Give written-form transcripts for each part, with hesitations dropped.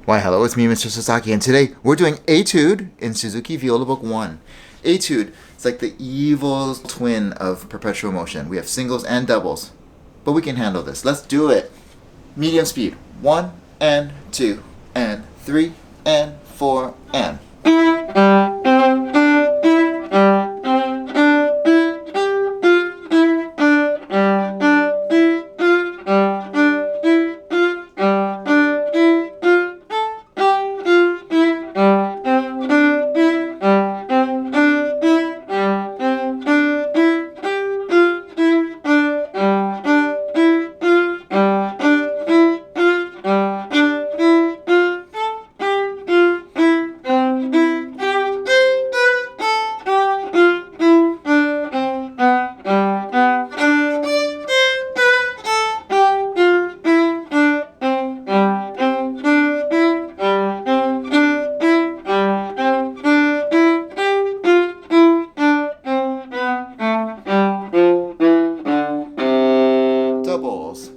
Why, hello, it's me, MrSasaki, and today we're doing Etude in Suzuki Viola Book 1. Etude is like the evil twin of Perpetual Motion. We have singles and doubles, but we can handle this. Let's do it. Medium speed. 1 and 2 and 3 and 4 and... doubles.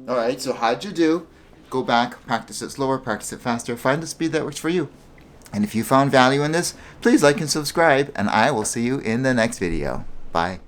Alright, so how'd you do? Go back, practice it slower, practice it faster, find the speed that works for you. And if you found value in this, please like and subscribe, and I will see you in the next video. Bye.